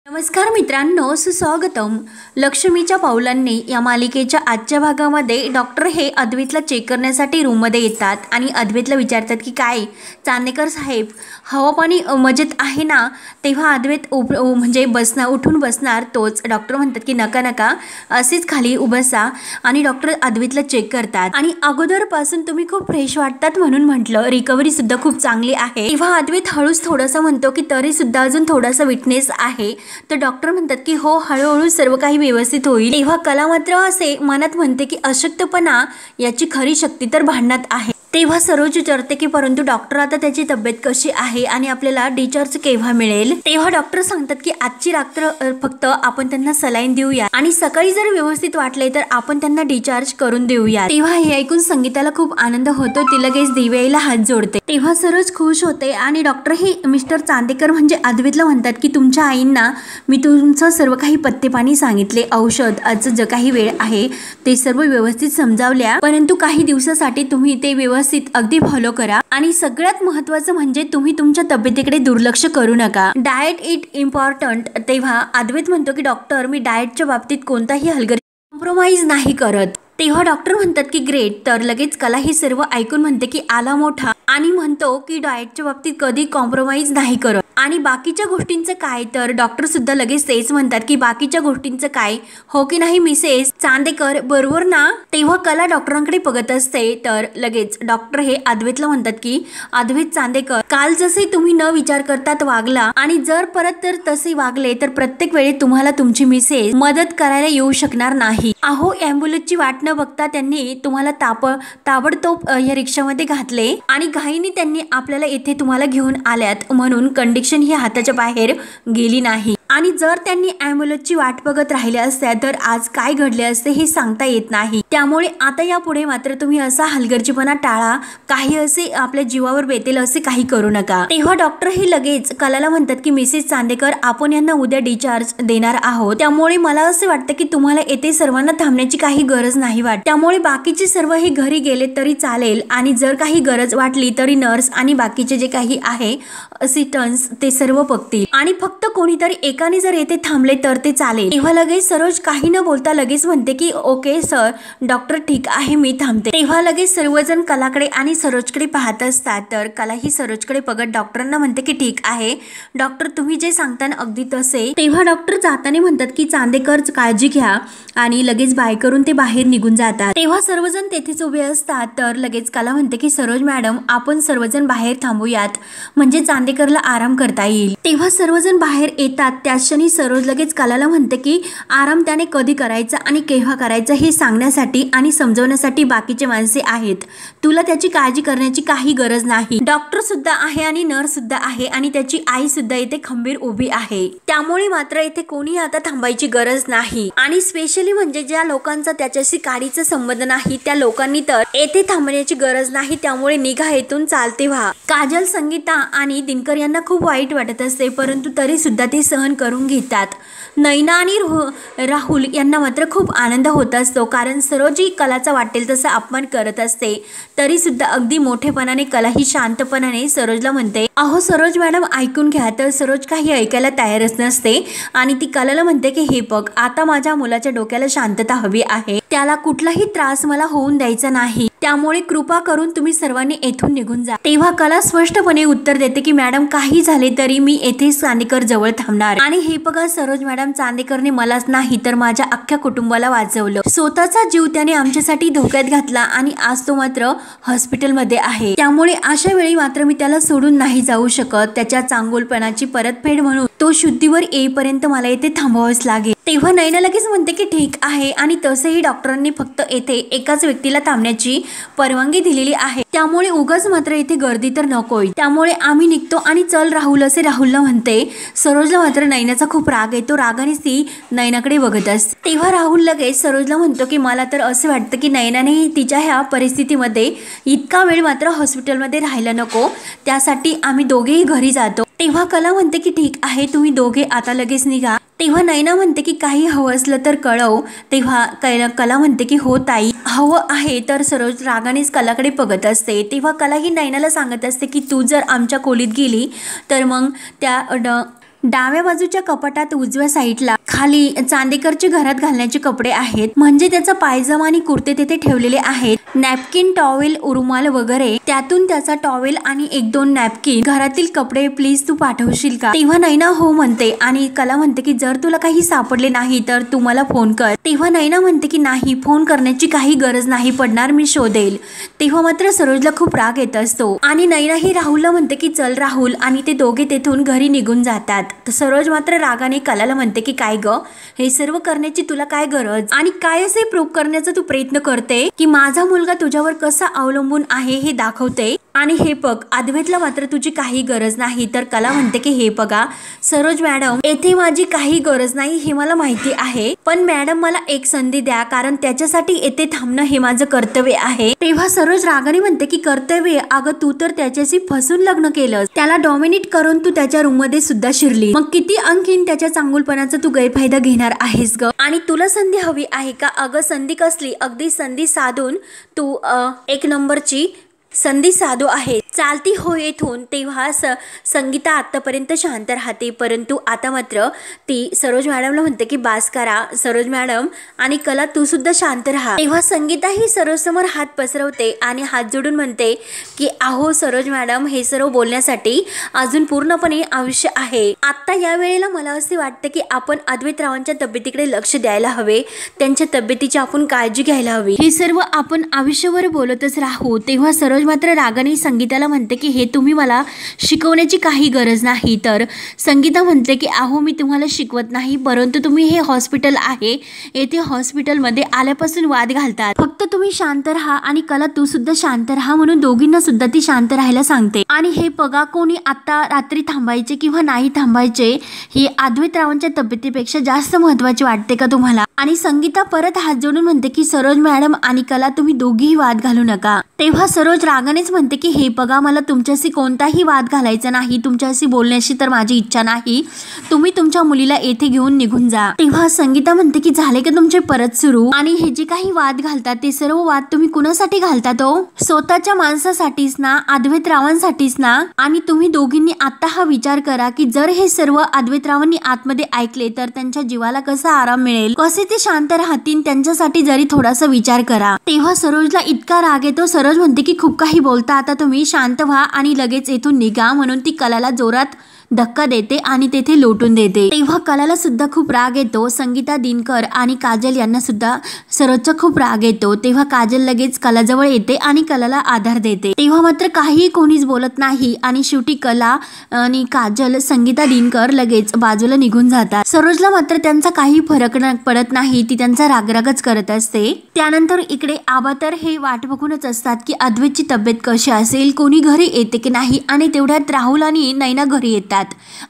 नमस्कार मित्रांनो, सुस्वागतम. लक्ष्मीच्या पावलांनी या मालिकेच्या आजच्या भागामध्ये डॉक्टर हे अद्वैतला चेक करण्यासाठी रूममध्ये येतात आणि अद्वैतला विचारतात की काय चांदेकर साहेब, हवा पाणी मजेत आहे ना. तेव्हा अद्वैत उठून बसणार तोच डॉक्टर म्हणतात की नका नका, असेच खाली बसा. आणि डॉक्टर अद्वैतला चेक करतात आणि अगोदरपासून तुम्ही खूप फ्रेश वाटतात म्हणून म्हटलं रिकव्हरी सुद्धा खूप चांगली आहे. तेव्हा अद्वैत हळूच थोडासा म्हणतो की तरी सुद्धा अजून थोडासा विटनेस आहे. तर डॉक्टर म्हणतात की हो, हळूहळू सर्व काही व्यवस्थित होईल. तेव्हा कला मात्र असे मनात म्हणते की अशक्तपणा याची खरी शक्ती तर भांडणात आहे. तेव्हा सरोज विचारते की परंतु डॉक्टर आता त्याची तब्येत कशी आहे आणि आपल्याला डिस्चार्ज केव्हा मिळेल. तेव्हा डॉक्टर सांगतात की आजची रात्र फक्त आपण त्यांना सलाईन देऊया आणि सकाळी जर व्यवस्थित वाटले तर आपण त्यांना डिस्चार्ज करून देऊया. तेव्हा हे ऐकून संगीताला खूप आनंद होतो. ती लगेच दिव्याला हात जोडते. तेव्हा सरोज खुश होते आणि डॉक्टर हे मिस्टर चांदेकर म्हणजे अद्वैतला म्हणतात की तुमच्या आईंना मी तुमचं सर्व काही पत्ते पाणी सांगितले, औषध, आजचं जे काही वेळ आहे ते सर्व व्यवस्थित समजावल्या, परंतु काही दिवसासाठी तुम्ही ते व्यवस्थित अगदी फॉलो करा आणि सगळ्यात महत्त्वाचं म्हणजे तुम्ही तुमच्या तब्येतीकडे दुर्लक्ष करू नका. Diet it important. तेव्हा अद्वैत म्हणतो की डॉक्टर मी डाएटच्या बाबतीत कोणताही हलगर्जी कॉम्प्रोमाइज नाही करत. तेव्हा डॉक्टर म्हणतात की ग्रेट. तर लगेच कला हे सर्व ऐकून म्हणते की आला मोठा आणि म्हणतो की डाएटच्या बाबतीत कधी कॉम्प्रोमाइज नाही करत. आणि बाकीच्या गोष्टींचं काय. तर डॉक्टर सुद्धा लगेच तेच म्हणतात की बाकीच्या गोष्टींचं काय, हो की नाही मिसेस चांदेकर, बरोबर ना. तेव्हा कला डॉक्टरांकडे बघत असते. तर लगेच डॉक्टर हे अद्वैतला म्हणतात की अद्वैत चांदेकर, काल जसे तुम्ही न विचार करतात वागला आणि जर परत तर तसे वागले तर प्रत्येक वेळी तुम्हाला तुमची मिसेस मदत करायला येऊ शकणार नाही. अहो, ॲम्ब्युलन्सची वाट न बघता त्यांनी तुम्हाला ताबडतोब या रिक्षामध्ये घातले आणि घाईने त्यांनी आपल्याला इथे तुम्हाला घेऊन आल्यात म्हणून कंडिशन ही हाताच्या बाहेर गेली नाही. आणि जर त्यांनी ॲम्ब्युलन्सची वाट बघत राहिल्या असत्या तर आज काय घडले असते हे सांगता येत नाही. त्यामुळे आता यापुढे मात्र तुम्ही असा हलगर्जीपणा टाळा. काही असे आपल्या जीवावर बेतेल असे काही करू नका. तेव्हा डॉक्टर हे लगेच कलाला म्हणतात की मिसेस चांदेकर, आपण यांना उद्या डिस्चार्ज देणार आहोत. त्यामुळे मला असे वाटतं की तुम्हाला येथे सर्वांना थांबण्याची काही गरज नाही वाटत. त्यामुळे बाकीचे सर्व हे घरी गेले तरी चालेल आणि जर काही गरज वाटली तरी नर्स आणि बाकीचे जे काही आहे असिस्टंट्स ते सर्व बघतील आणि फक्त कोणीतरी एकाने जर येथे थांबले तर ते चालेल. तेव्हा लगेच सरोज काही न बोलता लगेच म्हणते की ओके सर, डॉक्टर ठीक आहे, मी थांबते. तेव्हा लगेच सर्वजण कलाकडे आणि सरोजकडे पाहत असतात. तर कला ही सरोजकडे बघत डॉक्टरांना म्हणते की ठीक आहे डॉक्टर, तुम्ही जे सांगता अगदी तसे. तेव्हा डॉक्टर जाताना म्हणतात की चांदेकर काळजी घ्या आणि लगेच बाय करून ते बाहेर निघून जातात. तेव्हा सर्वजण तेथेच उभे असतात. तर लगेच कला म्हणते की सरोज मॅडम, आपण सर्वजण बाहेर थांबूयात म्हणजे चांदेकरला आराम करता येईल. तेव्हा सर्वजण बाहेर येतात. त्याच क्षणी सरोज लगेच कलाला म्हणते की आराम त्याने कधी करायचा आणि केव्हा करायचा हे सांगण्यासाठी आणि समजवण्यासाठी बाकीचे माणसे आहेत. तुला त्याची काळजी करण्याची काही गरज नाही. डॉक्टर सुद्धा आहे आणि नर्स सुद्धा आहे आणि त्याची आई सुद्धा इथे खंबीर उभी आहे. त्यामुळे मात्र इथे कोणी आता थांबायची गरज नाही. आणि स्पेशली म्हणजे ज्या लोकांचा त्याच्याशी काडीचा संबंध नाही त्या लोकांनी तर येथे थांबण्याची गरज नाही. त्यामुळे निघा येथून, चालते व्हा. काजल, संगीता आणि दिनकर यांना खूप वाईट वाटत असते, परंतु तरी सुद्धा ते सहन करून घेतात. नैना आणि राहुल यांना मात्र खूप आनंद होत असतो, कारण सरोज ही कलाचा वाटेल तसा अपमान करत असते. तरी सुद्धा अगदी मोठेपणाने कला ही शांतपणाने सरोजला म्हणते, अहो सरोज मॅडम ऐकून घ्या. तर सरोज काही ऐकायला तयारच नसते आणि ती कलाला म्हणते की हे बघ, आता माझ्या मुलाच्या डोक्याला शांतता हवी आहे. त्याला कुठलाही त्रास मला होऊन द्यायचा नाही. त्यामुळे कृपा करून तुम्ही सर्वांनी येथून निघून जा. तेव्हा कला स्पष्टपणे उत्तर देते की मॅडम, काही झाले तरी मी येथे चांदेकर जवळ थांबणार. आणि हे बघा सरोज मॅडम, चांदेकरने मलाच नाही तर माझ्या अख्ख्या कुटुंबाला वाचवलं. स्वतःचा जीव त्याने आमच्यासाठी धोक्यात घातला आणि आज तो मात्र हॉस्पिटलमध्ये आहे. त्यामुळे अशा वेळी मात्र मी त्याला सोडून नाही जाऊ शकत. त्याच्या चांगुलपणाची परतफेड म्हणून तो शुद्धीवर येईपर्यंत मला येथे थांबावंच लागेल. तेव्हा नैना लगेच म्हणते की ठीक आहे आणि तसेही डॉक्टरांनी फक्त येथे एकाच व्यक्तीला थांबण्याची परवानगी दिलेली आहे. त्यामुळे उगाच मात्र इथे गर्दी तर नकोय. त्यामुळे आम्ही निघतो आणि चल राहुल, असे राहुलला म्हणते. सरोजला मात्र नैनाचा खूप राग येतो. रागानेच ती नैनाकडे बघत असते. तेव्हा राहुल लगेच सरोजला म्हणतो की मला तर असे वाटतं की नैनाने तिच्या ह्या परिस्थितीमध्ये इतका वेळ मात्र हॉस्पिटलमध्ये राहायला नको. त्यासाठी आम्ही दोघेही घरी जातो. तेव्हा कला म्हणते की ठीक आहे, तुम्ही दोघे आता लगेच निघा. तेव्हा नैना म्हणते की काही हवं असलं तर कळव. तेव्हा कला म्हणते की हो ताई, हवं आहे. तर सरोज रागानेच कलाकडे बघत असते. तेव्हा कला ही नैनाला सांगत असते की तू जर आमच्या खोलीत गेली तर मग त्या डाव्या बाजूच्या कपाटात उजव्या साईडला खाली चांदेकरचे घरात घालण्याचे कपडे आहेत, म्हणजे त्याचा पायजमा आणि कुर्ते तिथे ठेवलेले आहेत. नॅपकिन, टॉवेल, रुमाल वगैरे. त्यातून त्याचा टॉवेल आणि 1-2 नॅपकिन, घरातील कपडे प्लीज तू पाठवशील का? तेव्हा नैना हो म्हणते आणि कला म्हणते की जर तुला काही सापडले नाही तर तू मला फोन कर. तेव्हा नैना म्हणते की नाही, फोन करण्याची काही गरज नाही पडणार, मी शोधेल. तेव्हा मात्र सरोजला खूप राग येत असतो आणि नैना ही राहुलला म्हणते की चल राहुल, आणि ते दोघे तेथून घरी निघून जातात. तर सरोज मात्र रागाने कलाला म्हणते की काय ग, हे सर्व करण्याची तुला काय गरज, आणि काय असे प्रूव्ह करण्याचा तू प्रयत्न करते की माझा मुलगा तुझ्यावर कसा अवलंबून आहे हे दाखवते. आणि हे बघ, अद्वैतला मात्र तुझी काही गरज नाही. तर कला म्हणते की हे बघा सरोज मॅडम, येथे माझी काही गरज नाही हे मला माहिती आहे, पण मॅडम मला एक संधी द्या, कारण त्याच्यासाठी येथे थांबणं हे माझं कर्तव्य आहे. तेव्हा सरोज रागाने म्हणते की कर्तव्य? अगं तू तर त्याच्याशी फसून लग्न केलं, त्याला डॉमिनेट करून तू त्याच्या रूम मध्ये सुद्धा शिरली, मग किती आणखीन त्याच्या चांगुलपणाचा तू गैरफायदा घेणार आहेस ग? आणि तुला संधी हवी आहे का? अगं संधी कसली, अगदी संधी साधून तू 1 नंबरची संधी साधू आहे, चालती हो येथून. तेव्हा संगीता आतापर्यंत शांत राहते, परंतु आता मात्र ती सरोज मॅडमला म्हणते की बास करा सरोज मॅडम, आणि कला तू सुद्धा शांत राहा. तेव्हा संगीता ही सरोज समोर हात पसरवते आणि हात जोडून म्हणते की अहो सरोज मॅडम, हे सर्व बोलण्यासाठी अजून पूर्णपणे आयुष्य आहे. आता या वेळेला मला असे वाटते की आपण अद्वैतरावांच्या तब्येतीकडे लक्ष द्यायला हवे, त्यांच्या तब्येतीची आपण काळजी घ्यायला हवी. हे सर्व आपण आयुष्यभर बोलतच राहू. तेव्हा सरोज मात्र रागाने संगीताला म्हणते की हे तुम्ही मला शिकवण्याची काही गरज नाही. तर संगीता म्हणते की अहो मी तुम्हाला शिकवत नाही, परंतु तुम्ही हे हॉस्पिटल आहे, येथे हॉस्पिटलमध्ये आल्यापासून वाद घालतात, फक्त तुम्ही शांत राहा. आणि कला तू सुद्धा शांत राहा, म्हणून दोघींना सुद्धा ती शांत राहायला सांगते. आणि हे बघा, कोणी आता रात्री थांबायचे किंवा नाही थांबायचे हे अद्वैतरावांच्या तब्येतीपेक्षा जास्त महत्वाचे वाटते का तुम्हाला? आणि संगीता परत हात जोडून म्हणते की सरोज मॅडम आणि कला तुम्ही दोघीही वाद घालू नका. तेव्हा सरोज रागानेच म्हणते की हे बघा, मला तुमच्याशी कोणताही वाद घालायचा नाही, तुमच्याशी बोलण्याची तर माझी इच्छा नाही, तुम्ही तुमच्या मुलीला येथे घेऊन निघून जा. तेव्हा संगीता म्हणते की झाले का तुमचे परत सुरू? आणि हे जे काही वाद घालतात ते सर्व वाद तुम्ही कुणासाठी घालतात हो? स्वतःच्या माणसासाठीच ना, अद्वैतरावांसाठीच ना. आणि तुम्ही दोघींनी आता हा विचार करा की जर हे सर्व अद्वैतरावांनी आतमध्ये ऐकले तर त्यांच्या जीवाला कसा आराम मिळेल, कसे ते शांत राहतील, त्यांच्यासाठी जरी थोडासा विचार करा. तेव्हा सरोजला इतका राग येतो. सरोज म्हणते की खूप काही बोलता, आता तुम्ही शांत व्हा आणि लगेच येथून निघा, म्हणून ती कलाला जोरात धक्का देते आणि तेथे लोटून देते. तेव्हा कलाला सुद्धा खूप राग येतो. संगीता, दिनकर आणि काजल यांना सुद्धा सरोजचा खूप राग येतो. तेव्हा काजल लगेच कलाजवळ येते आणि कलाला आधार देते. तेव्हा मात्र काही कोणीच बोलत नाही आणि शेवटी कला आणि काजल, संगीता, दिनकर लगेच बाजूला निघून जातात. सरोजला मात्र त्यांचा काही फरक पडत नाही, ती त्यांचा रागरागच करत असते. त्यानंतर इकडे आबा तर हे वाट बघूनच असतात की अद्वैतची तब्येत कशी असेल, कोणी घरी येते की नाही. आणि तेवढ्यात राहुल आणि नैना घरी येतात.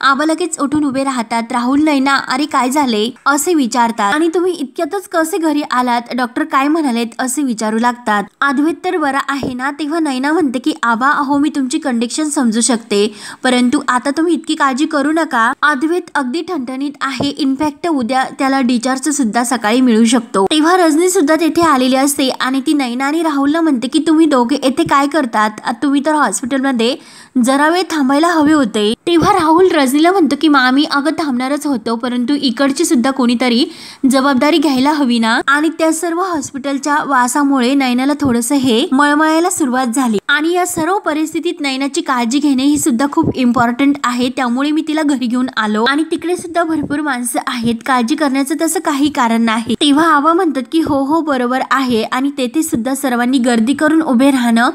आबा लगेच उठून उभे राहतात. राहुल, नैना, अरे काय झाले असे विचारतात. आणि तुम्ही इतक्यातच कसे घरी आलात, डॉक्टर काय म्हणालेत असे विचारू लागतात. अद्वैत तर बरा आहे ना? तेव्हा नैना म्हणते की आबा अहो मी तुमची कंडिशन समजू शकते, परंतु आता तुम्ही इतकी काळजी करू नका, अद्वैत अगदी ठणठणीत आहे, इनफॅक्ट उद्या त्याला डिस्चार्ज सुद्धा सकाळी मिळू शकतो. तेव्हा रजनी सुद्धा तेथे आलेली असते आणि ती नैना आणि राहुलला म्हणते की तुम्ही दोघे येथे काय करतात, तुम्ही तर हॉस्पिटलमध्ये जरा वेळ थांबायला हवे होते. तेव्हा राहुल रजनीला म्हणतो की मामी अगं थांबणारच होतो, परंतु इकडची सुद्धा कोणीतरी जबाबदारी घ्यायला हवी ना. आणि त्या सर्व हॉस्पिटलच्या वासामुळे नैनाला थोडंसं हे मळमळायला सुरुवात झाली. आणि या सर्व परिस्थितीत नैनाची काळजी घेणे ही सुद्धा खूप इम्पॉर्टंट आहे, त्यामुळे मी तिला घरी घेऊन आलो. आणि तिकडे सुद्धा भरपूर माणसं आहेत, काळजी करण्याचं तसं काही कारण नाही. तेव्हा आबा म्हणतात की हो हो बरोबर आहे, आणि तेथे सुद्धा सर्वांनी गर्दी करून उभे राहणं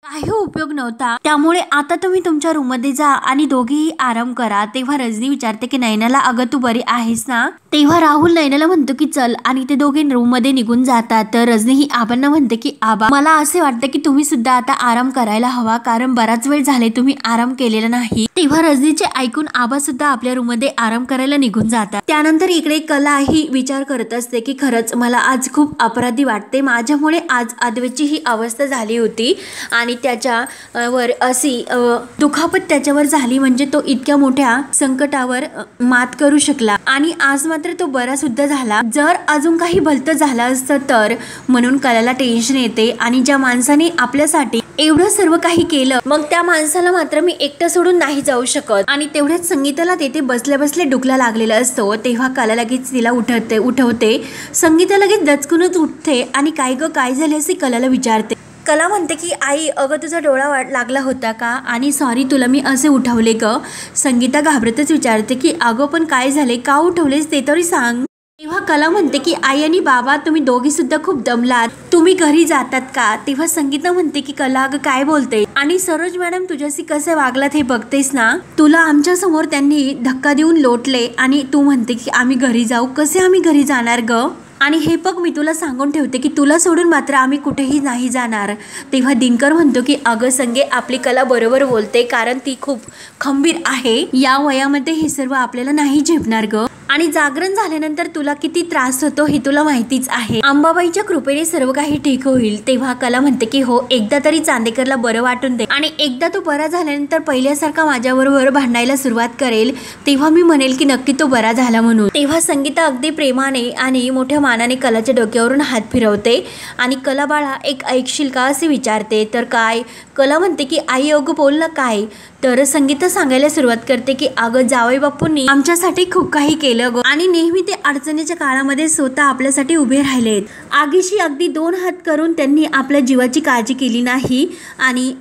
काही उपयोग नव्हता, त्यामुळे आता तुम्ही तुमच्या रूम मध्ये जा आणि दोघेही आराम करा. तेव्हा रजनी विचारते की नैनाला अगं तू बरी आहेस ना? तेव्हा राहुल नैनाला म्हणतो की चल, आणि ते दोघे रूम मध्ये निघून जातात. तर रजनी ही आबांना म्हणते की आबा मला असे वाटते की तुम्ही सुद्धा आता आराम करायला हवा, कारण बराच वेळ झाले तुम्ही आराम केलेला नाही. तेव्हा रजनीचे ऐकून आबा सुद्धा आपल्या रूम मध्ये आराम करायला निघून जातात. त्यानंतर इकडे कला ही विचार करत असते की खरंच मला आज खूप अपराधी वाटते, माझ्यामुळे आज अद्वैतची ही अवस्था झाली होती आणि त्याच्या वर अशी दुखापत त्याच्यावर झाली, म्हणजे तो इतक्या मोठ्या संकटावर मात करू शकला आणि आज मात्र तो बरा सुद्धा झाला. जर अजून काही भलतं झालं असतं तर, म्हणून कलाला टेन्शन येते. आणि ज्या माणसाने आपल्यासाठी एवढं सर्व काही केलं, मग त्या माणसाला मात्र मी एकटं सोडून नाही जाऊ शकत. आणि तेवढ्याच संगीताला तेथे बसल्या बसल्या डुकला लागलेला असतो. तेव्हा कला लगेच तिला उठवते. संगीता लगेच दचकूनच उठते आणि काय ग काय झाले असे कलाला विचारते. कला म्हणते की आई अगं तुझा डोळा लागला होता का, आणि सॉरी तुला मी असे उठवले ग. संगीता घाबरतच विचारते की अगं पण काय झाले, का उठवलेस ते तरी सांग. तेव्हा कला म्हणते की आई आणि बाबा तुम्ही दोघी सुद्धा खूप दमलात, तुम्ही घरी जातात का. तेव्हा संगीता म्हणते की कला अगं काय बोलते, आणि सरोज मॅडम तुझ्याशी कसे वागलात हे बघतेस ना, तुला आमच्या समोर त्यांनी धक्का देऊन लोटले आणि तू म्हणते की आम्ही घरी जाऊ, कसे आम्ही घरी जाणार ग. आणि हे बघ मी तुला सांगून ठेवते की तुला सोडून मात्र आम्ही कुठेही नाही जाणार. तेव्हा दिनकर म्हणतो की अगं संगे आपली कला बरोबर बोलते, कारण ती खूप खंबीर आहे. या वयामध्ये हे सर्व आपल्याला नाही झेपणार ग, आणि जागरण झाल्यानंतर तुला किती त्रास होतो हे तुला माहितीच आहे. अंबाबाईच्या कृपेने सर्व काही ठीक होईल. तेव्हा कला म्हणते की हो एकदा तरी चांदेकरला बरं वाटून दे, आणि एकदा तो बरा झाल्यानंतर पहिल्यासारखा माझ्याबरोबर भांडायला सुरुवात करेल, तेव्हा मी म्हणेल की नक्की तो बरा झाला म्हणून. तेव्हा संगीता अगदी प्रेमाने आणि मोठ्या मानाने कलाच्या डोक्यावरून हात फिरवते आणि कला बाळा एक ऐकशील का असे विचारते. तर काय. कला म्हणते की आई अगं बोल ना काय. तर संगीता सांगायला सुरुवात करते की अगं जावई बापूंनी आमच्यासाठी खूप काही केलं ग, आणि नेहमी ते अडचणीच्या काळामध्ये स्वतः आपल्यासाठी उभे राहिलेत. आगीशी अगदी 2 हात करून त्यांनी आपल्या जीवाची काळजी केली नाही, आणि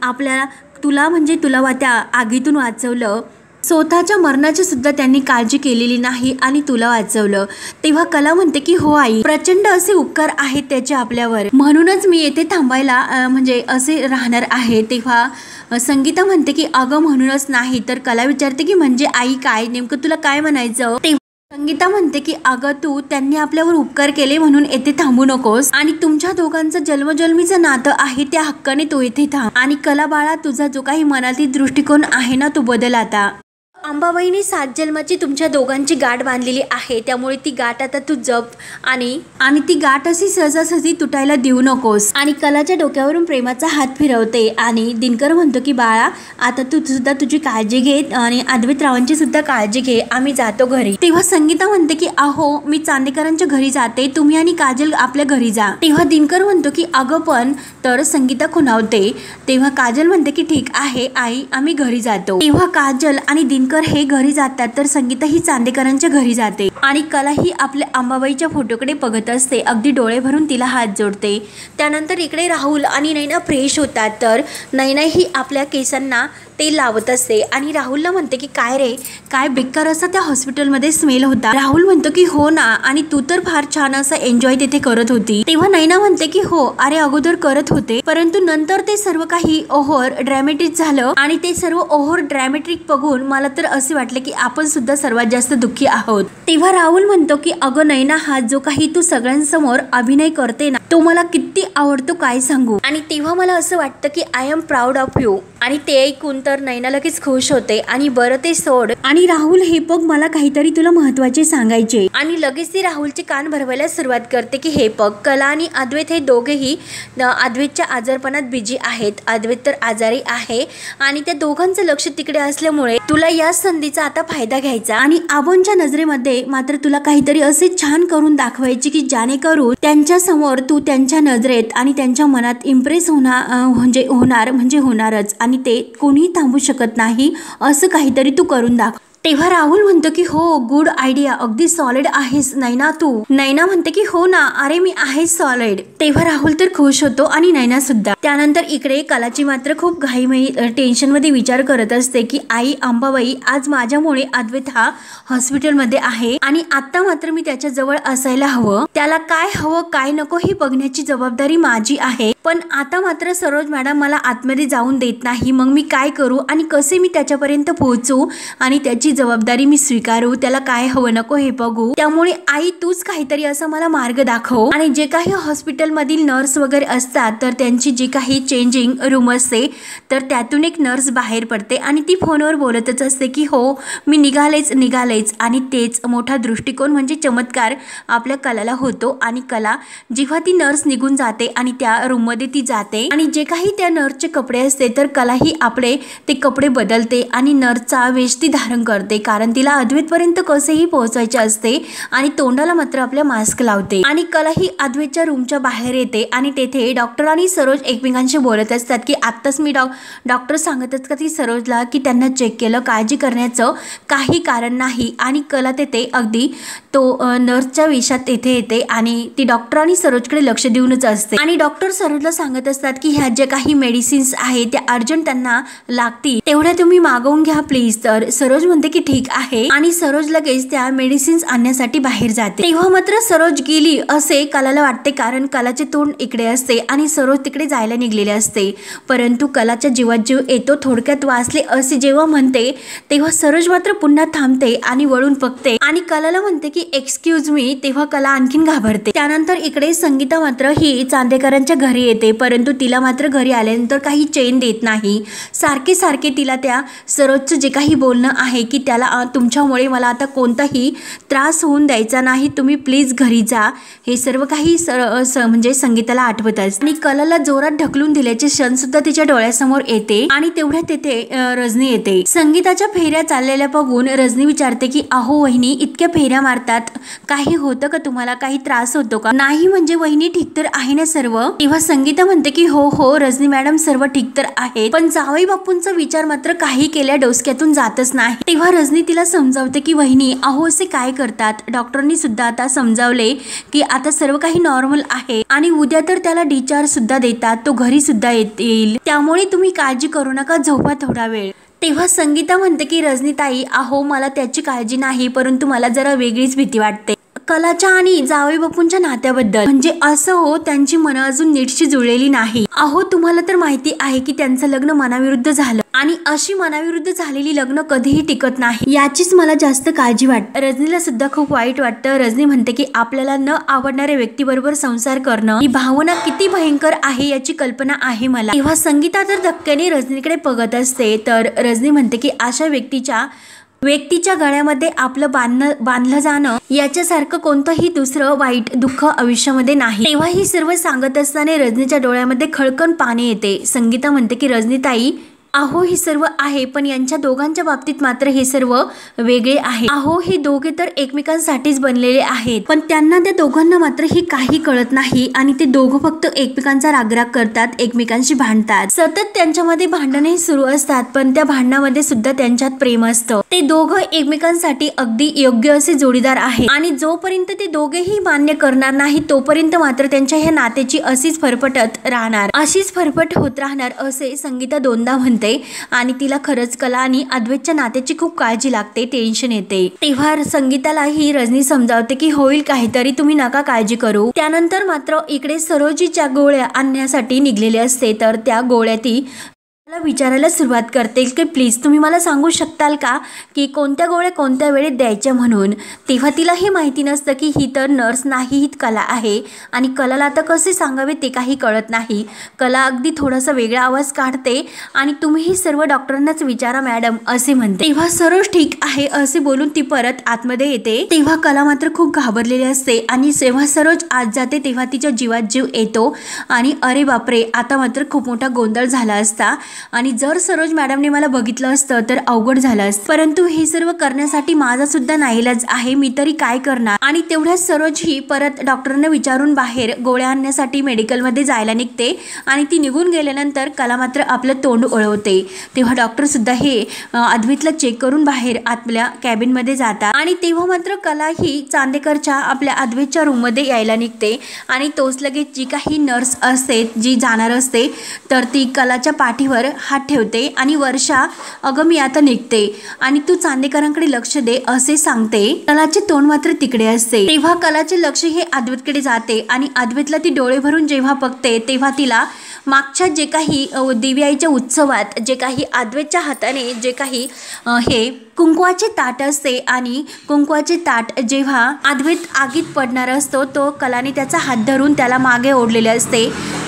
तुला त्या आगीतून वाचवलं. स्वतःच्या मरणाची सुद्धा त्यांनी काळजी केलेली नाही आणि तुला वाचवलं. तेव्हा कला म्हणते की हो आई, प्रचंड असे उपकार आहेत त्याचे आपल्यावर, म्हणूनच मी येथे थांबायला म्हणजे असे राहणार आहे. तेव्हा संगीता म्हणते की अगं म्हणूनच नाही. तर कला विचारते की म्हणजे आई काय नेमकं तुला काय म्हणायचं. संगीता म्हणते की अगं त्यांनी आपल्यावर उपकार केले म्हणून येथे थांबू नकोस, आणि तुमच्या दोघांचं जन्मजन्मीचं नातं आहे त्या हक्काने तू येथे थांब. आणि कला बाळा तुझा जो काही मनातील दृष्टिकोन आहे ना तो बदल आता. अंबाबाईने 7 जन्माची तुमच्या दोघांची गाठ बांधलेली आहे, त्यामुळे ती गाठ आता तू जप, आणि ती गाठ अशी सहजासहजी तुटायला देऊ नकोस. आणि कलाच्या डोक्यावरून प्रेमाचा हात फिरवते, आणि दिनकर म्हणतो की बाळा आता तू सुद्धा तुझी काळजी घे, आणि अद्वैतरावांची सुद्धा काळजी घे, आम्ही जातो घरी. तेव्हा संगीता म्हणते की अहो मी चांदेकरांच्या घरी जाते, तुम्ही आणि काजल आपल्या घरी जा. तेव्हा दिनकर म्हणतो की अगं पण. तर संगीता खुणावते. तेव्हा काजल म्हणते की ठीक आहे आई आम्ही घरी जातो. तेव्हा काजल आणि दिनकर हे घरी जातात, तर संगीता ही चांदेकरांच्या घरी जाते, आणि कला ही आपल्या अंबाबाईच्या फोटोकडे बघत असते, अगदी डोळे भरून तिला हात जोडते. त्यानंतर इकडे राहुल आणि नैना फ्रेश होतात, तर नैना ही आपल्या केसांना तेल लावत असते, आणि राहुलला म्हणते की काय रे काय बेकार असा त्या हॉस्पिटलमध्ये स्मेल होता. राहुल म्हणतो की हो ना, आणि तू तर फार छान असा एन्जॉय तिथे करत होती. तेव्हा नैना म्हणते की हो अरे अगोदर करत होते, परंतु नंतर ते सर्व काही ओव्हर ड्रॅमॅटिक झालं, आणि ते सर्व ओव्हर ड्रॅमॅटिक बघून मला तर असे वाटले की आपण सुद्धा सर्वात जास्त दुःखी आहोत. तेव्हा राहुल म्हणतो की अगं नैना हा जो काही तू सगळ्यांसमोर अभिनय करते ना तो मला किती आवडतो काय सांगू, आणि तेव्हा मला असं वाटतं की I am proud of you. आणि ते ऐकून तर नैना लगेच खुश होते, आणि बरं ते सोड, आणि राहुल हे बघ मला काहीतरी तुला महत्वाचे सांगायचे. आणि लगेच ती राहुलचे कान भरवायला सुरुवात करते की हे बघ कला आणि अद्वैत हे दोघेही अद्वैतच्या आजारपणात बिझी आहेत. अद्वैत तर आजारी आहे, आणि त्या दोघांचं लक्ष तिकडे असल्यामुळे तुला या संधीचा आता फायदा घ्यायचा, आणि आबोंच्या नजरेमध्ये मात्र तुला काहीतरी असे छान करून दाखवायचे की जेणेकरून त्यांच्या समोर तू त्यांच्या नजरेत आणि त्यांच्या मनात इम्प्रेस होणारच, आणि ते कोणीही थांबू शकत नाही असं काहीतरी तू करून दाखव. तेव्हा राहुल म्हणतो की हो गुड आयडिया, अगदी सॉलिड आहेस नैना तू. नैना म्हणते की हो ना अरे मी आहे सॉलिड. तेव्हा राहुल तर खुश होतो आणि नैना सुद्धा. त्यानंतर इकडे कलाची मात्र खूप घाईमई टेन्शन मध्ये विचार करत असते की आई अंबाबाई आज माझ्यामुळे अद्वैत हा हॉस्पिटलमध्ये आहे, आणि आता मात्र मी त्याच्या जवळ असायला हवं, त्याला काय हवं काय नको हे बघण्याची जबाबदारी माझी आहे. पण आता मात्र सरोज मॅडम मला आतमध्ये जाऊन देत नाही, मग मी काय करू आणि कसे मी त्याच्यापर्यंत पोहोचू आणि त्याची जबाबदारी मी स्वीकारू, त्याला काय हवं नको हे बघू. त्यामुळे आई तूच काहीतरी असा मला मार्ग दाखव. आणि जे काही हॉस्पिटल मधील नर्स वगैरे असतात तर त्यांची जी काही चेंजिंग रूम असते तर त्यातून एक नर्स बाहेर पडते आणि ती फोनवर बोलतच असते की हो मी निघालेच. आणि तेच मोठा दृष्टिकोन म्हणजे चमत्कार आपल्या कलाला होतो. आणि कला जेव्हा ती नर्स निघून जाते आणि त्या रूम मध्ये ती जाते आणि जे काही त्या नर्सचे कपडे असते तर कला ही आपले ते कपडे बदलते आणि नर्सचा वेश ती धारण करते. करते, कारण तिला अद्वैतपर्यंत कसेही पोहोचायचे असते आणि तोंडाला मात्र आपल्या मास्क लावते. आणि कला ही अद्वैतच्या रूमच्या बाहेर येते आणि तेथे डॉक्टर आणि सरोज एकमेकांशी बोलत असतात की आत्ताच मी डॉक्टर सांगत असतात की सरोजला की त्यांना चेक केलं, काळजी करण्याचं काही कारण नाही. आणि कला तेथे अगदी तो नर्सच्या वेशात तेथे येते आणि ती डॉक्टर आणि सरोजकडे लक्ष देऊनच असते. आणि डॉक्टर सरोजला सांगत असतात की ह्या ज्या काही मेडिसिन्स आहेत त्या अर्जंट त्यांना लागतील, तेवढ्या तुम्ही मागवून घ्या प्लीज. तर सरोज म्हणते की ठीक आहे आणि सरोज लगेच त्या मेडिसिन्स आणण्यासाठी बाहेर जाते. तेव्हा मात्र सरोज गेली असे कलाला वाटते, कारण कलाचे तोंड इकडे असते आणि सरोज तिकडे जायला निघलेले असते. परंतु कलाच्या जीवात जीव येतो, थोडक्यात वाचले असे जेव्हा म्हणते तेव्हा सरोज मात्र पुन्हा थांबते आणि वळून बघते आणि कलाला म्हणते की एक्सक्यूज मी. तेव्हा कला आणखीन घाबरते. त्यानंतर इकडे संगीता मात्र ही चांदेकरांच्या घरी येते, परंतु तिला मात्र घरी आल्यानंतर काही चैन देत नाही. सारखे सारखे तिला त्या सरोजचं जे काही बोलणं आहे की त्याला तुमच्यामुळे मला आता कोणताही त्रास होऊन द्यायचा नाही, तुम्ही प्लीज घरी जा, हे सर्व काही म्हणजे संगीताला आठवत असते. आणि कलाला जोरात ढकलून दिल्याचे क्षण सुद्धा तिच्या डोळ्यासमोर येते. आणि तेवढ्यात तेथे रजनी येते. संगीताच्या फेऱ्या चाललेल्या बघून रजनी विचारते की अहो वहिनी, इतक्या फेऱ्या मारतात, काही होतं का तुम्हाला, काही त्रास होतो का? नाही म्हणजे वहिनी ठीक तर आहे ना सर्व? तेव्हा संगीता म्हणते की हो हो रजनी मॅडम सर्व ठीक तर आहे, पण जावई बापूंचा विचार मात्र काही केल्या डोसक्यातून जातच नाही. तेव्हा रजनी तिला समजावते की वहिनी अहो असे काय करतात, डॉक्टरांनी सुद्धा आता समजावले की आता सर्व काही नॉर्मल आहे आणि उद्या तर त्याला डिस्चार्ज सुद्धा देतात, तो घरी सुद्धा येईल, त्यामुळे तुम्ही काळजी करू नका, झोपा थोडा वेळ. तेव्हा संगीता म्हणते की रजनीताई अहो मला त्याची काळजी नाही, परंतु मला जरा वेगळीच भीती वाटते कलाच्या आणि जावई बापूंच्या नात्याबद्दल. म्हणजे असं हो, त्यांची मनं अजून नीटशी जुळलेली नाही. अहो तुम्हाला तर माहिती आहे की त्यांचं लग्न मनाविरुद्ध झालं आणि अशी मनाविरुद्ध झालेली लग्न कधीही टिकत नाही, याचीच मला जास्त काळजी वाटते. रजनीला सुद्धा खूप वाईट वाटतं. रजनी म्हणते की आपल्याला न आवडणाऱ्या व्यक्तीबरोबर संसार करणं ही भावना किती भयंकर आहे याची कल्पना आहे मला. तेव्हा संगीता तर धक्क्याने रजनीकडे बघत असते. तर रजनी म्हणते की अशा व्यक्तीच्या गळ्यामध्ये आपलं बांधलं जाणं याच्यासारखं कोणतंही दुसरं वाईट दुःख आयुष्यामध्ये नाही. तेव्हा ही सर्व सांगत असताना रजनीच्या डोळ्यामध्ये खळकण पाणी येते. संगीता म्हणते की रजनीताई अहो हे सर्व आहे, पण यांच्या दोघांच्या बाबतीत मात्र हे सर्व वेगळे आहे. अहो हे दोघे तर एकमेकांसाठीच बनलेले आहेत, पण त्यांना त्या दोघांना मात्र हे काही कळत नाही आणि ते दोघं फक्त एकमेकांचा रागराग करतात, एकमेकांशी भांडतात, सतत त्यांच्यामध्ये भांडणे सुरू असतात, पण त्या भांडणामध्ये सुद्धा त्यांच्यात प्रेम असतं. ते दोघं एकमेकांसाठी अगदी योग्य असे जोडीदार आहे आणि जोपर्यंत ते दोघेही मान्य करणार नाही तोपर्यंत मात्र त्यांच्या ह्या नात्याची अशीच फरफटत राहणार, अशीच फरफट होत राहणार असे संगीता दोनदा म्हणते. आणि तिला खरंच कला आणि अद्वैतच्या नात्याची खूप काळजी लागते, टेन्शन येते. तेव्हा संगीताला ही रजनी समजावते की होईल काहीतरी, तुम्ही नका काळजी करू. त्यानंतर मात्र इकडे सरोजीच्या गोळ्या आणण्यासाठी निघलेले असते. तर त्या गोळ्या ती विचारायला सुरुवात करते की प्लीज तुम्ही मला सांगू शकताल का की कोणत्या गोळ्या कोणत्या वेळेत द्यायच्या म्हणून. तेव्हा तिला हे माहिती नसतं की ही तर नर्स नाही, ही कला आहे आणि कलाला आता कसे सांगावे ते काही कळत नाही. कला अगदी थोडासा वेगळा आवाज काढते आणि तुम्ही सर्व डॉक्टरांनाच विचारा मॅडम असे म्हणते. तेव्हा सरोज ठीक आहे असे बोलून ती परत आतमध्ये येते. तेव्हा कला मात्र खूप घाबरलेली असते आणि जेव्हा सरोज आत जाते तेव्हा तिच्या जीवात जीव येतो आणि अरे बापरे आता मात्र खूप मोठा गोंधळ झाला असता आणि जर सरोज मॅडमने मला बघितलं असतं तर अवघड झालं असतं, परंतु हे सर्व करण्यासाठी माझा सुद्धा नाईलाज आहे, मी तरी काय करणार. आणि तेवढ्यात सरोज ही परत डॉक्टरांना विचारून बाहेर गोळ्या आणण्यासाठी मेडिकलमध्ये जायला निघते आणि ती निघून गेल्यानंतर कला मात्र आपलं तोंड ओळवते. तेव्हा डॉक्टर सुद्धा हे अद्वैतला चेक करून बाहेर आपल्या कॅबिनमध्ये जातात आणि तेव्हा मात्र कला ही चांदेकरच्या आपल्या अद्वैतच्या रूममध्ये यायला निघते आणि तोच लगेच जी काही नर्स असते जी जाणार असते तर ती कलाच्या पाठीवर हात ठेवते आणि वर्षा अगं मी आता निघते आणि तू चांदेकरांकडे लक्ष दे असे सांगते. कलाचे तोंड मात्र तिकडे असते. तेव्हा कलाचे लक्ष हे अद्वैतकडे जाते आणि अद्वैतला ती डोळे भरून जेव्हा बघते तेव्हा तिला मागच्या जे काही दिव्याईच्या उत्सवात जे काही अद्वैतच्या हाताने जे काही हे कुंकवाचे ताट असते आणि कुंकवाचे ताट जेव्हा अद्वैत आगीत पडणार असतो तो कलाने त्याचा हात धरून त्याला मागे ओढलेले असते.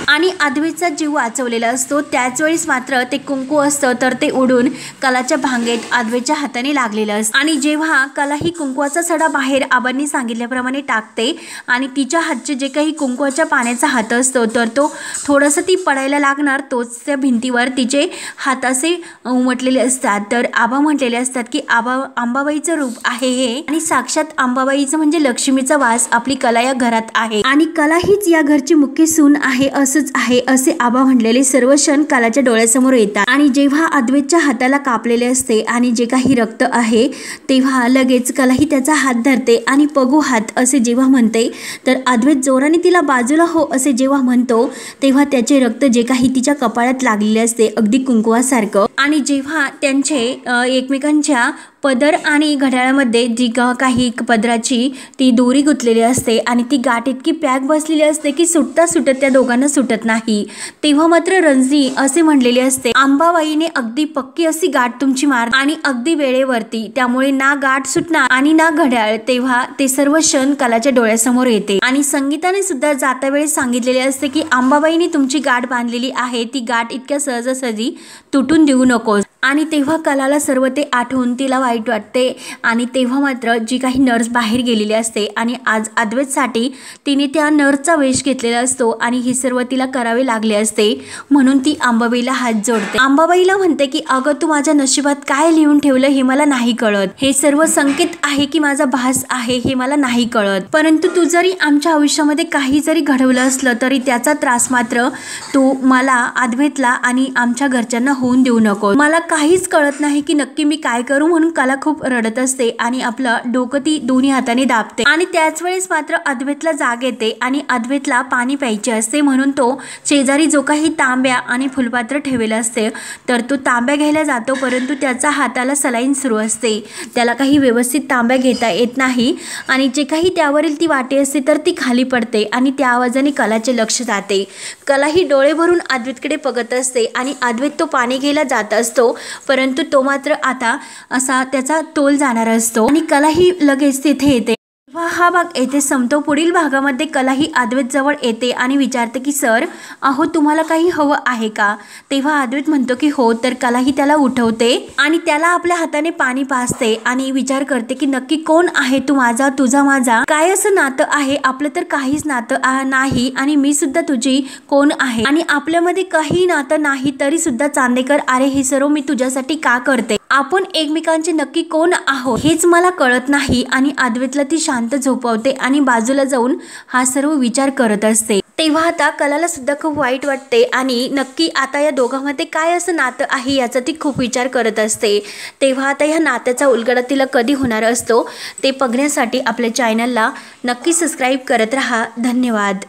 आणि अद्वैतचा जीव वाचवलेला असतो। त्याच वेळेस मात्र ते कुंकू असतं तर ते उडून कलाच्या भांगेत अद्वैतच्या हाताने लागलेलं असतं आणि जेव्हा कला ही कुंकवाचा सडा बाहेर आबांनी सांगितल्याप्रमाणे टाकते आणि तिच्या हातचे जे काही कुंकवाच्या पाण्याचा हात असतो तर तो थोडंसं ती पडायला लागणार तोच त्या भिंतीवर तिचे हात असे उमटलेले असतात। तर आबा म्हटलेले असतात की अंबाबाईचं रूप आहे हे आणि साक्षात अंबाबाईचं म्हणजे लक्ष्मीचा वास आपली कला या घरात आहे आणि कला हीच या घरची मुख्य सून आहे असंच आहे असे आबा म्हटलेले सर्व क्षण कलाच्या डोळ्यासमोर येतात। आणि जेव्हा अद्वैतच्या हाताला कापलेले असते आणि जे काही रक्त आहे तेव्हा लगेच कला ही त्याचा हात धरते आणि पगू हात असे जेव्हा म्हणते तर अद्वैत जोराने तिला बाजूला हो असे जेव्हा म्हणतो तेव्हा त्याचे रक्त जे काही तिच्या कपाळात लागलेले असते अगदी कुंकवासारखं आणि जेव्हा त्यांचे एकमेकांच्या पदर आणि घड्याळामध्ये जी काही पदराची ती दोरी गुंतलेली असते आणि ती गाठ इतकी पॅक बसलेली असते की सुटता सुटत त्या दोघांना सुटत नाही तेव्हा मात्र रणजी असे म्हणलेले असते अंबाबाईने अगदी पक्की अशी गाठ तुमची मार आणि अगदी वेळेवरती त्यामुळे ना गाठ सुटणार आणि ना घड्याळ। तेव्हा ते सर्व क्षण कलाच्या डोळ्यासमोर येते आणि संगीताने सुद्धा जाता वेळेस सांगितलेले असते की अंबाबाईने तुमची गाठ बांधलेली आहे ती गाठ इतक्या सहजासहजी तुटून देऊ नकोस आणि तेव्हा कलाला सर्व ते आठवून तिला वाईट वाटते आणि तेव्हा मात्र जी काही नर्स बाहेर गेलेली असते आणि आज अद्वैतसाठी तिने त्या नर्सचा वेश घेतलेला असतो आणि हे सर्व तिला करावे लागले असते म्हणून ती अंबाबाईला हात जोडते। अंबाबाईला म्हणते की अगं तू माझ्या नशिबात काय लिहून ठेवलं हे मला नाही कळत, हे सर्व संकेत आहे की माझा भास आहे हे मला नाही कळत, परंतु तू जरी आमच्या आयुष्यामध्ये काही जरी घडवलं असलं तरी त्याचा त्रास मात्र तू मला अद्वैतला आणि आमच्या घरच्यांना होऊन देऊ नको। मला काहीच कळत नाही की नक्की मी काय करू म्हणून कला खूप रडत असते आणि आपलं डोकं ती दोन्ही हाताने दाबते आणि त्याच वेळेस मात्र अद्वैतला जाग येते आणि अद्वैतला पाणी प्यायचे असते म्हणून तो शेजारी जो काही तांब्या आणि फुलपात्र ठेवलेलं असते तर तो तांब्या घ्यायला जातो परंतु त्याचा हाताला सलाईन सुरू असते, त्याला काही व्यवस्थित तांब्या घेता येत नाही आणि जे काही त्यावरील ती वाटी असते तर ती खाली पडते आणि त्या आवाजाने कलाचे लक्ष जाते। कला ही डोळे भरून अद्वैतकडे बघत असते आणि अद्वैत तो पाणी घ्यायला जात असतो परंतु तो मात्र आता असा त्याचा तोल जाणार असतो आणि कला ही लगेच तिथे येते। हा भाग येथे संपतो। पुढील भागामध्ये कला ही अद्वैत जवळ येते आणि विचारते की सर अहो तुम्हाला काही हवं आहे का? तेव्हा अद्वैत म्हणतो की हो, तर कला ही त्याला उठवते आणि त्याला आपल्या हाताने पाणी पाजते आणि विचार करते की नक्की कोण आहे तू माझा तुझा माझा, काय असं नातं आहे आपलं? तर काहीच नातं नाही आणि मी सुद्धा तुझी कोण आहे आणि आपल्यामध्ये काही नातं नाही तरी सुद्धा चांदेकर अरे हे सर्व मी तुझ्यासाठी का करते, आपण एकमेकांचे नक्की कोण आहोत हेच मला कळत नाही। आणि अद्वैतला ती शांत झोपवते आणि बाजूला जाऊन हा सर्व विचार करत असते। तेव्हा आता कलाला सुद्धा खूप वाईट वाटते आणि नक्की आता या दोघांमध्ये काय असं नातं आहे याचा ती खूप विचार करत असते। तेव्हा आता या नात्याचा उलगडा तिला कधी होणार असतो ते बघण्यासाठी आपल्या चॅनलला नक्की सबस्क्राईब करत राहा। धन्यवाद।